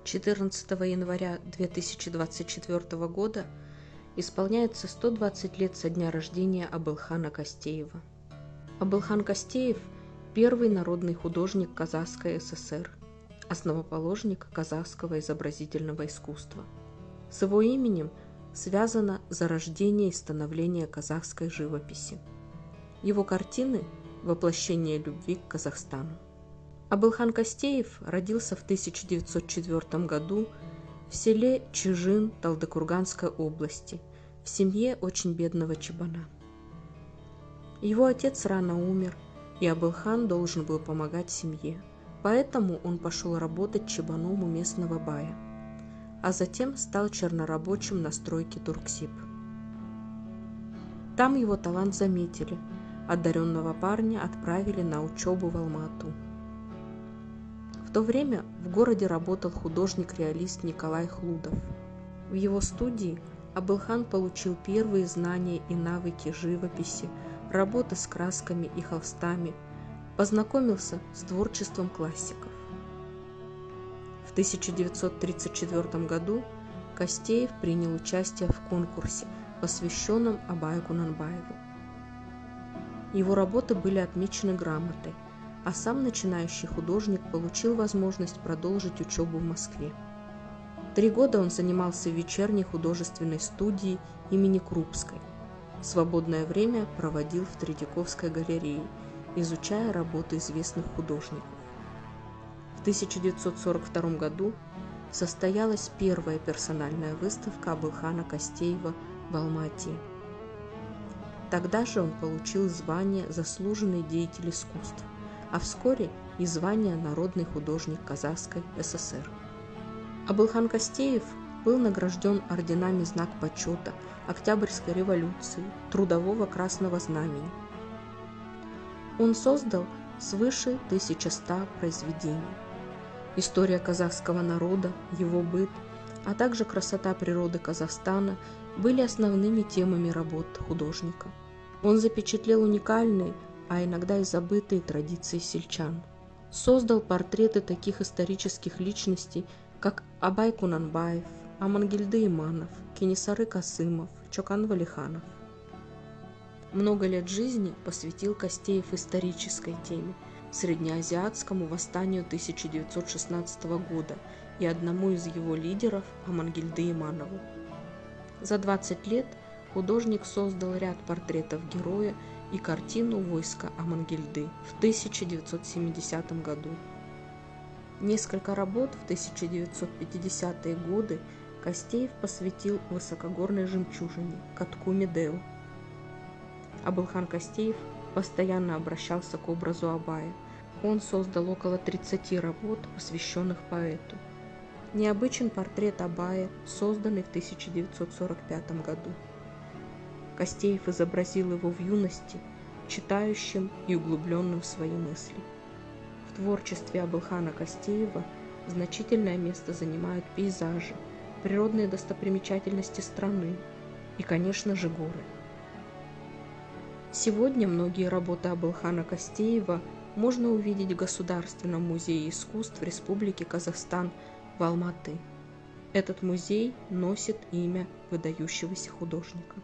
14 января 2024 года исполняется 120 лет со дня рождения Абылхана Кастеева. Абылхан Кастеев – первый народный художник Казахской ССР, основоположник казахского изобразительного искусства. С его именем связано зарождение и становление казахской живописи. Его картины – воплощение любви к Казахстану. Абылхан Кастеев родился в 1904 году в селе Чижин Талдыкурганской области в семье очень бедного чабана. Его отец рано умер, и Абылхан должен был помогать семье, поэтому он пошел работать чабаном у местного бая, а затем стал чернорабочим на стройке Турксиб. Там его талант заметили, одаренного парня отправили на учебу в Алмату. В то время в городе работал художник-реалист Николай Хлудов. В его студии Абылхан получил первые знания и навыки живописи, работы с красками и холстами, познакомился с творчеством классиков. В 1934 году Кастеев принял участие в конкурсе, посвященном Абаю Кунанбаеву. Его работы были отмечены грамотой, а сам начинающий художник получил возможность продолжить учебу в Москве. 3 года он занимался в вечерней художественной студии имени Крупской. Свободное время проводил в Третьяковской галерее, изучая работы известных художников. В 1942 году состоялась первая персональная выставка Абылхана Кастеева в Алма-Ате. Тогда же он получил звание «Заслуженный деятель искусств», а вскоре и звание «Народный художник Казахской ССР». Абылхан Кастеев был награжден орденами Знак почета, Октябрьской революции, Трудового Красного Знамени. Он создал свыше 1100 произведений. История казахского народа, его быт, а также красота природы Казахстана были основными темами работ художника. Он запечатлел уникальные, а иногда и забытые традиции сельчан. Создал портреты таких исторических личностей, как Абай Кунанбаев, Амангельды Иманов, Кенесары Касымов, Чокан Валиханов. Много лет жизни посвятил Кастеев исторической теме, среднеазиатскому восстанию 1916 года и одному из его лидеров Амангельды Иманову. За 20 лет художник создал ряд портретов героя и картину «Войско Амангельды» в 1970 году. Несколько работ в 1950-е годы Кастеев посвятил высокогорной жемчужине катку Медео. Абылхан Кастеев постоянно обращался к образу Абая. Он создал около 30 работ, посвященных поэту. Необычен портрет Абая, созданный в 1945 году. Кастеев изобразил его в юности, читающим и углубленным в свои мысли. В творчестве Абылхана Кастеева значительное место занимают пейзажи, природные достопримечательности страны и, конечно же, горы. Сегодня многие работы Абылхана Кастеева можно увидеть в Государственном музее искусств Республики Казахстан в Алма-Ате. Этот музей носит имя выдающегося художника.